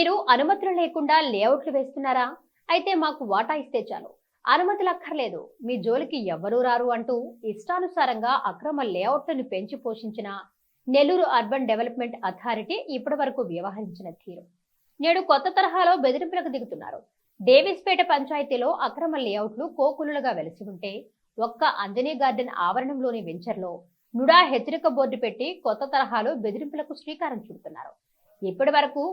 మీరు అనుమతులు లేకుండా లేఅవుట్లు వేస్తున్నారా? అయితే మాకు వాటా ఇస్తే చాలు, అనుమతులు అక్కర్లేదు, మీ జోలికి ఎవ్వరూ రారు అంటూ ఇష్టానుసారంగా అక్రమ లేఅవుట్లను పెంచి పోషించిన నెల్లూరు అర్బన్ డెవలప్మెంట్ అథారిటీ ఇప్పటి వరకు వ్యవహరించిన తీరు నేడు కొత్త తరహాలో బెదిరింపులకు దిగుతున్నారు. డేవిస్పేట పంచాయతీలో అక్రమ లేఅవుట్లు కోకులుగా వెలిసి ఉంటే ఒక్క అంజనీ గార్డెన్ ఆవరణంలోని వెంచర్లో నుడా హెచ్చరిక బోర్డు పెట్టి కొత్త తరహాలో బెదిరింపులకు శ్రీకారం చుడుతున్నారు. ఇప్పటి వరకు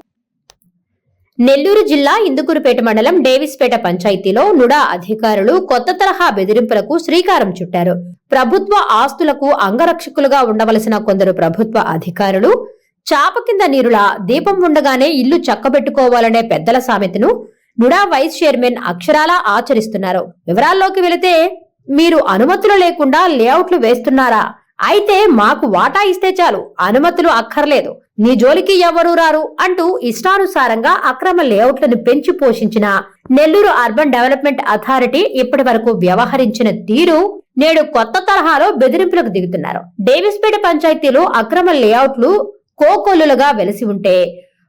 నెల్లూరు జిల్లా ఇందుకూరుపేట మండలం డేవిస్పేట పంచాయతీలో నుడా అధికారులు కొత్త తరహా బెదిరింపులకు శ్రీకారం చుట్టారు. ప్రభుత్వ ఆస్తులకు అంగరక్షకులుగా ఉండవలసిన కొందరు ప్రభుత్వ అధికారులు చాప కింద నీరులా దీపం ఉండగానే ఇల్లు చక్కబెట్టుకోవాలనే పెద్దల సామెతను నుడా వైస్ చైర్మన్ అక్షరాలా ఆచరిస్తున్నారు. వివరాల్లోకి వెళితే, మీరు అనుమతులు లేకుండా లేఅవుట్లు వేస్తున్నారా? అయితే మాకు వాటా ఇస్తే చాలు, అనుమతులు అక్కర్లేదు, నీ జోలికి ఎవరూ రారు అంటూ ఇష్టానుసారంగా అక్రమ లేఅవుట్లను పెంచి పోషించిన నెల్లూరు అర్బన్ డెవలప్మెంట్ అథారిటీ ఇప్పటి వరకు వ్యవహరించిన తీరు నేడు కొత్త తరహాలో బెదిరింపులకు దిగుతున్నారు. డేవిస్పేట పంచాయతీలో అక్రమ లేఅవుట్లు కోకొల్లులుగా వెలిసి ఉంటే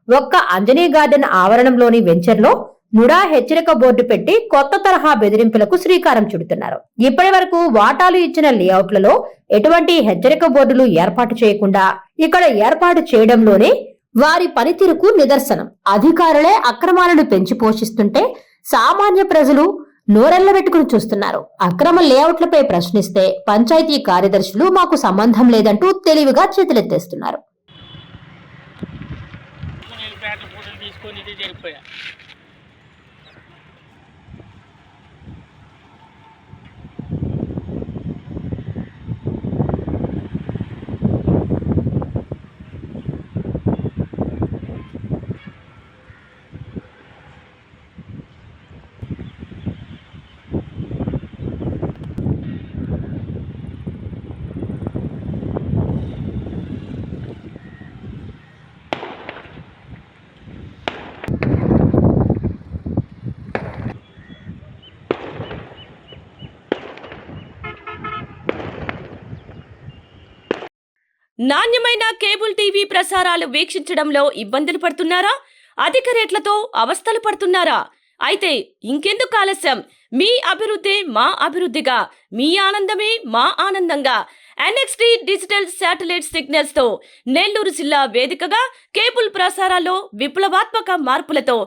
ఒక్క అంజనీ గార్డెన్ ఆవరణంలోని వెంచర్లో నుడా హెచ్చరిక బోర్డు పెట్టి కొత్త తరహా బెదిరింపులకు శ్రీకారం చుడుతున్నారు. ఇప్పటి వరకు వాటాలు ఇచ్చిన లేఅవుట్లలో ఎటువంటి హెచ్చరిక బోర్డులు ఏర్పాటు చేయకుండా ఇక్కడ ఏర్పాటు చేయడంలోనే వారి పనితీరుకు నిదర్శనం. అధికారులే అక్రమాలను పెంచి పోషిస్తుంటే సామాన్య ప్రజలు నోరెళ్లబెట్టుకుని చూస్తున్నారు. అక్రమ లేఅవుట్లపై ప్రశ్నిస్తే పంచాయతీ కార్యదర్శులు మాకు సంబంధం లేదంటూ తెలివిగా చేతులెత్తేస్తున్నారు. నాణ్యమైన కేబుల్ టీవీ ప్రసారాలు వీక్షించడంలో ఇబ్బందులు పడుతున్నారా? అధిక రేట్లతో అవస్థలు పడుతున్నారా? అయితే ఇంకెందుకు ఆలస్యం? మీ అభివృద్ధి మా అభివృద్ధిగా, మీ ఆనందమే మా ఆనందంగా NXT డిజిటల్ శాటిలైట్ సిగ్నల్స్ తో నెల్లూరు జిల్లా వేదికగా కేబుల్ ప్రసారాల్లో విప్లవాత్మక మార్పులతో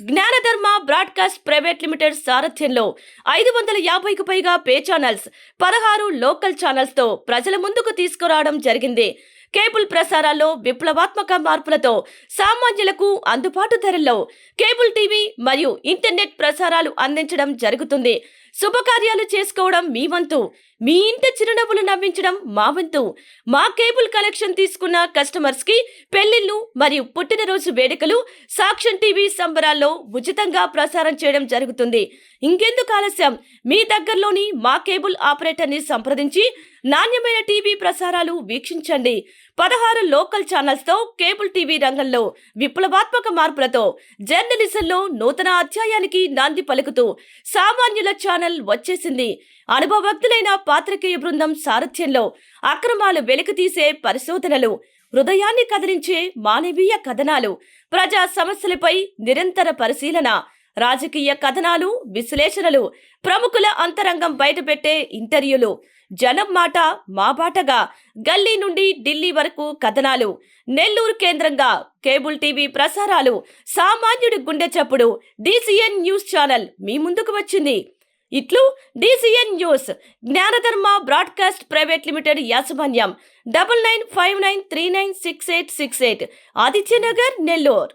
జ్ఞానధర్మ బ్రాడ్కాస్ట్ ప్రైవేట్ లిమిటెడ్ సారథ్యంలో 550కు పైగా పే ఛానల్స్, 16 లోకల్ ఛానల్స్ తో ప్రజల ముందుకు తీసుకురావడం జరిగింది. కేబుల్ ప్రసారాల్లో విప్లవాత్మక మార్పులతో సామాన్యులకు అందుబాటు ధరల్లో కేబుల్ టీవీ మరియు ఇంటర్నెట్ ప్రసారాలు అందించడం జరుగుతుంది. శుభకార్యాలు చేసుకోవడం మీ వంతు, మీ ఇంటి చిరునవ్వులు నవ్వించడం మా వంతు. మా కేబుల్ కనెక్షన్ తీసుకున్న కస్టమర్స్ కి పెళ్లిళ్లు మరియు పుట్టినరోజు వేడుకలు సాక్ష్యం టీవీ సంబరాల్లో ఉచితంగా ప్రసారం చేయడం జరుగుతుంది. ఇంకెందుకు ఆలస్యం? మీ దగ్గరలోని మా కేబుల్ ఆపరేటర్ ని సంప్రదించి నాణ్యమైన టీవీ ప్రసారాలు వీక్షించండి. 16 లోకల్ ఛానల్స్ తో కేబుల్ టీవీ రంగంలో విప్లవాత్మక మార్పులతో జర్నలిజంలో నూతన అధ్యాయానికి నాంది పలుకుతూ సామాన్యుల ఛానల్ వచ్చేసింది. అనుభవజ్ఞులైన పాత్రికేయ బృందం సారథ్యంలో అక్రమాలు వెలికితీసే పరిశోధనలు, హృదయాన్ని కదిలించే మానవీయ కథనాలు, ప్రజా సమస్యలపై నిరంతర పరిశీలన, రాజకీయ కథనాలు, విశ్లేషణలు, ప్రముఖుల అంతరంగం బయటపెట్టే ఇంటర్వ్యూలు, జనం మాట మా బాటగా గల్లీ నుండి ఢిల్లీ వరకు కథనాలు, నెల్లూరు కేంద్రంగా కేబుల్ టీవీ ప్రసారాలు, సామాన్యుడి గుండె చప్పుడు DCN న్యూస్ ఛానల్ మీ ముందుకు వచ్చింది. ఇట్లు DCN news, జ్ఞానధర్మ broadcast private limited యాజమాన్యం, 9959396868, ఆదిత్యనగర్, నెల్లూరు.